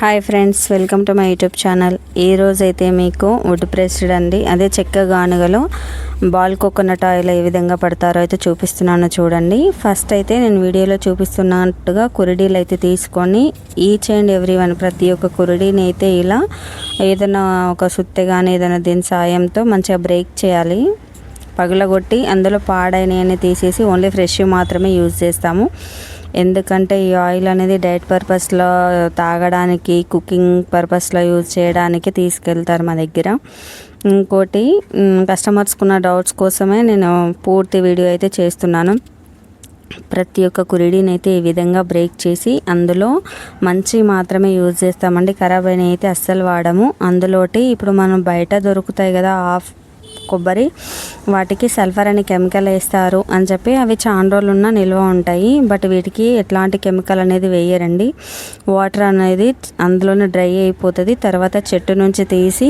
Hi friends, welcome to my YouTube channel. ఈరోజైతే మీకు would pressed అండి, అదే చెక్క గానుగలో బాల్ కోకోనట్ ఆయిల్ ఏ విధంగా పడతారో అయితే చూపిస్తున్నాను చూడండి. ఫస్ట్ అయితే నేను వీడియోలో చూపిస్తున్నట్టుగా కురిడీలు అయితే తీసుకొని ఈచ్ అండ్ ఎవ్రీ వన్ ప్రతి ఒక్క కురిడీని అయితే ఇలా ఏదైనా ఒక సుత్తె కానీ ఏదైనా దీని సాయంతో మంచిగా బ్రేక్ చేయాలి. పగలగొట్టి అందులో పాడైనవి తీసేసి ఓన్లీ ఫ్రెష్ మాత్రమే యూజ్ చేస్తాము. ఎందుకంటే ఈ ఆయిల్ అనేది డైట్ పర్పస్లో తాగడానికి, కుకింగ్ పర్పస్లో యూజ్ చేయడానికి తీసుకెళ్తారు మా దగ్గర. ఇంకోటి కస్టమర్స్కున్న డౌట్స్ కోసమే నేను పూర్తి వీడియో అయితే చేస్తున్నాను. ప్రతి ఒక్క కురిడీని అయితే ఈ విధంగా బ్రేక్ చేసి అందులో మంచి మాత్రమే యూజ్ చేస్తామండి. ఖరాబ్ అయినవి అయితే అస్సలు వాడము. అందులోటి ఇప్పుడు మనం బయట దొరుకుతాయి కదా కొబ్బరి, వాటికి సల్ఫర్ అనే కెమికల్ వేస్తారు అని చెప్పి అవి చాలా రోజులున్న నిల్వ ఉంటాయి. బట్ వీటికి ఎట్లాంటి కెమికల్ అనేది వేయరండి. వాటర్ అనేది అందులోనే డ్రై అయిపోతుంది. తర్వాత చెట్టు నుంచి తీసి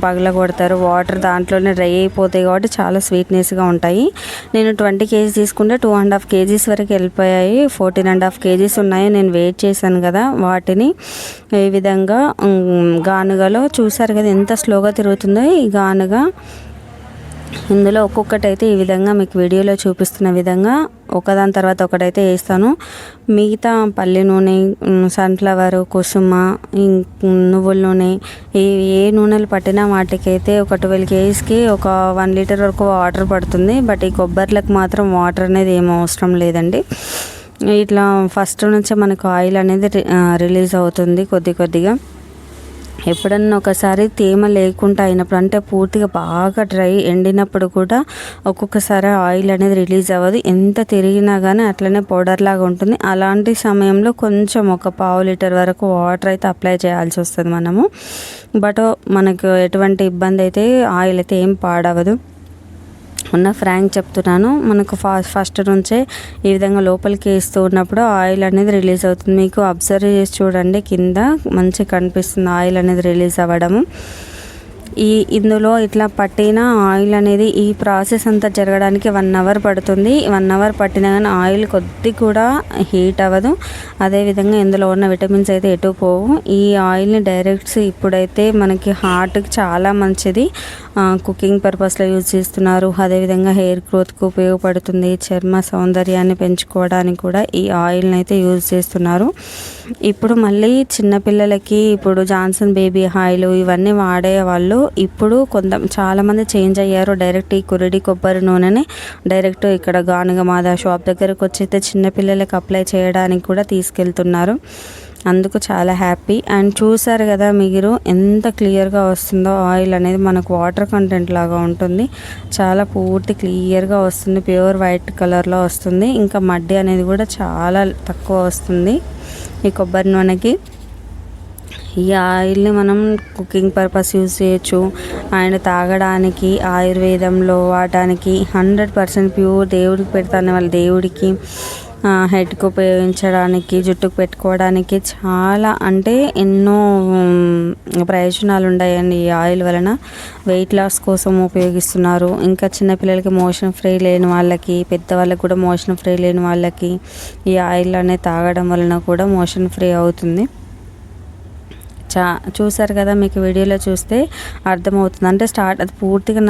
పగల కొడతారు. వాటర్ దాంట్లోనే డ్రై అయిపోతాయి కాబట్టి చాలా స్వీట్నెస్గా ఉంటాయి. నేను 20 kgs తీసుకుంటే 2.5 kgs వరకు వెళ్ళిపోయాయి. 14.5 kgs ఉన్నాయి. నేను వెయిట్ చేశాను కదా, వాటిని ఈ విధంగా గానుగలో చూసారు కదా ఎంత స్లోగా తిరుగుతుందో ఈ గానుగ. ఇందులో ఒక్కొక్కటి అయితే ఈ విధంగా మీకు వీడియోలో చూపిస్తున్న విధంగా ఒకదాని తర్వాత ఒకటైతే వేస్తాను. మిగతా పల్లి నూనె, సన్ఫ్లవర్, కుసుమ, నువ్వుల నూనె, ఏ నూనెలు పట్టినా వాటికైతే ఒక 12 kgsకి ఒక 1 లీటర్ వరకు వాటర్ పడుతుంది. బట్ ఈ కొబ్బరిలకు మాత్రం వాటర్ అనేది ఏం అవసరం లేదండి. ఇట్లా ఫస్ట్ నుంచే మనకు ఆయిల్ అనేది రిలీజ్ అవుతుంది కొద్ది కొద్దిగా. ఎప్పుడన్నా ఒకసారి తేమ లేకుండా అయినప్పుడు, అంటే పూర్తిగా బాగా డ్రై ఎండినప్పుడు కూడా ఒక్కొక్కసారి ఆయిల్ అనేది రిలీజ్ అవ్వదు. ఎంత తిరిగినా కానీ అట్లనే పౌడర్ లాగా ఉంటుంది. అలాంటి సమయంలో కొంచెం ఒక 1/2 లీటర్ వరకు వాటర్ అయితే అప్లై చేయాల్సి వస్తుంది మనము. బట్ మనకు ఎటువంటి ఇబ్బంది అయితే ఆయిల్ అయితే ఏం పాడవదు. ఫ్రాంక్ చెప్తున్నాను. మనకు ఫస్ట్ నుంచే ఈ విధంగా లోపలికి వేస్తూ ఉన్నప్పుడు ఆయిల్ అనేది రిలీజ్ అవుతుంది. మీకు అబ్జర్వ్ చేసి చూడండి, కింద మంచిగా కనిపిస్తుంది ఆయిల్ అనేది రిలీజ్ అవ్వడము. ఇందులో ఇట్లా పట్టిన ఆయిల్ అనేది ఈ ప్రాసెస్ అంతా జరగడానికి 1 అవర్ పడుతుంది. 1 అవర్ పట్టినా కానీ ఆయిల్ కొద్ది కూడా హీట్ అవ్వదు. అదేవిధంగా ఇందులో ఉన్న విటమిన్స్ అయితే ఎటు పోవు. ఈ ఆయిల్ని డైరెక్ట్స్ ఇప్పుడైతే మనకి హార్ట్కి చాలా మంచిది. కుకింగ్ పర్పస్లో యూజ్ చేస్తున్నారు. అదేవిధంగా హెయిర్ గ్రోత్కి ఉపయోగపడుతుంది. చర్మ సౌందర్యాన్ని పెంచుకోవడానికి కూడా ఈ ఆయిల్ని అయితే యూజ్ చేస్తున్నారు. ఇప్పుడు మళ్ళీ చిన్నపిల్లలకి ఇప్పుడు జాన్సన్ బేబీ ఆయిల్ ఇవన్నీ వాడే వాళ్ళు ఇప్పుడు చాలామంది చేంజ్ అయ్యారు. డైరెక్ట్ ఈ కురిడి కొబ్బరి నూనెని డైరెక్ట్ ఇక్కడ గానుగ మాద షాప్ దగ్గరకు వచ్చి అయితే చిన్నపిల్లలకి అప్లై చేయడానికి కూడా తీసుకెళ్తున్నారు. అందుకు చాలా హ్యాపీ. అండ్ చూసారు కదా మీరు ఎంత క్లియర్గా వస్తుందో ఆయిల్ అనేది. మనకు వాటర్ కంటెంట్ లాగా ఉంటుంది. చాలా పూర్తి క్లియర్గా వస్తుంది. ప్యూర్ వైట్ కలర్లో వస్తుంది. ఇంకా మడ్డి అనేది కూడా చాలా తక్కువ వస్తుంది ఈ కొబ్బరి నూనెకి. ఈ ఆయిల్ని మనం కుకింగ్ పర్పస్ యూజ్ చేయొచ్చు. అండ్ తాగడానికి, ఆయుర్వేదంలో వాడడానికి 100% ప్యూర్. దేవుడికి పెడతాను వాళ్ళ దేవుడికి, హెడ్కి ఉపయోగించడానికి, జుట్టుకు పెట్టుకోవడానికి చాలా అంటే ఎన్నో ప్రయోజనాలు ఉన్నాయండి ఈ ఆయిల్ వలన. వెయిట్ లాస్ కోసం ఉపయోగిస్తున్నారు. ఇంకా చిన్నపిల్లలకి మోషన్ ఫ్రీ లేని వాళ్ళకి, పెద్దవాళ్ళకి కూడా మోషన్ ఫ్రీ లేని వాళ్ళకి ఈ ఆయిల్ అనేది తాగడం వలన కూడా మోషన్ ఫ్రీ అవుతుంది. చూసారు కదా, మీకు వీడియోలో చూస్తే అర్థమవుతుంది. అంటే అది పూర్తిగా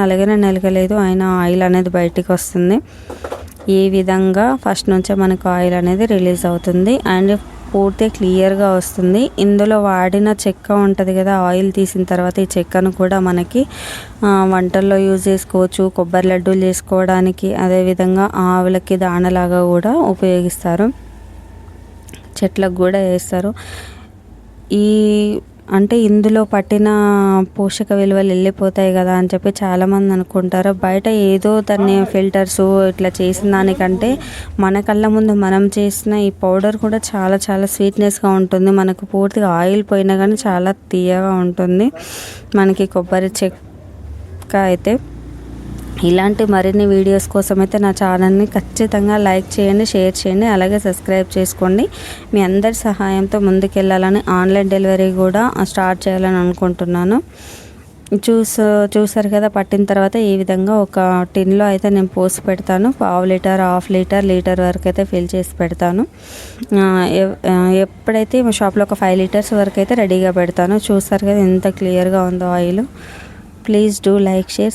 నలగలేదు, అయినా ఆయిల్ అనేది బయటికి వస్తుంది. ఈ విధంగా ఫస్ట్ నుంచే మనకు ఆయిల్ అనేది రిలీజ్ అవుతుంది. అండ్ పూర్తి క్లియర్గా వస్తుంది. ఇందులో వాడిన చెక్క ఉంటుంది కదా, ఆయిల్ తీసిన తర్వాత ఈ చెక్కను కూడా మనకి వంటల్లో యూజ్ చేసుకోవచ్చు. కొబ్బరి లడ్డూలు చేసుకోవడానికి, అదేవిధంగా ఆవులకి దాణలాగా కూడా ఉపయోగిస్తారు. చెట్లకు కూడా వేస్తారు. అంటే ఇందులో పట్టిన పోషక విలువలు వెళ్ళిపోతాయి కదా అని చెప్పి చాలామంది అనుకుంటారు. బయట ఏదో దాన్ని ఫిల్టర్స్ ఇట్లా చేసిన దానికంటే మన కళ్ళ ముందు మనం చేసిన ఈ పౌడర్ కూడా చాలా చాలా స్వీట్నెస్గా ఉంటుంది. మనకు పూర్తిగా ఆయిల్ పోయినా కానీ చాలా తీయగా ఉంటుంది మనకి కొబ్బరి చెక్క అయితే. ఇలాంటి మరిన్ని వీడియోస్ కోసం అయితే నా ఛానల్ని ఖచ్చితంగా లైక్ చేయండి, షేర్ చేయండి, అలాగే సబ్స్క్రైబ్ చేసుకోండి. మీ అందరి సహాయంతో ముందుకెళ్ళాలని, ఆన్లైన్ డెలివరీ కూడా స్టార్ట్ చేయాలని అనుకుంటున్నాను. చూసారు కదా, పట్టిన తర్వాత ఈ విధంగా ఒక టిన్లో అయితే నేను పోసి పెడతాను. 1/2 లీటర్, 1/2 లీటర్, లీటర్ వరకు అయితే ఫిల్ చేసి పెడతాను. ఎప్పుడైతే మా షాప్లో ఒక 5 లీటర్స్ వరకు అయితే రెడీగా పెడతాను. చూసారు కదా ఎంత క్లియర్గా ఉందో oil. Please do like, share.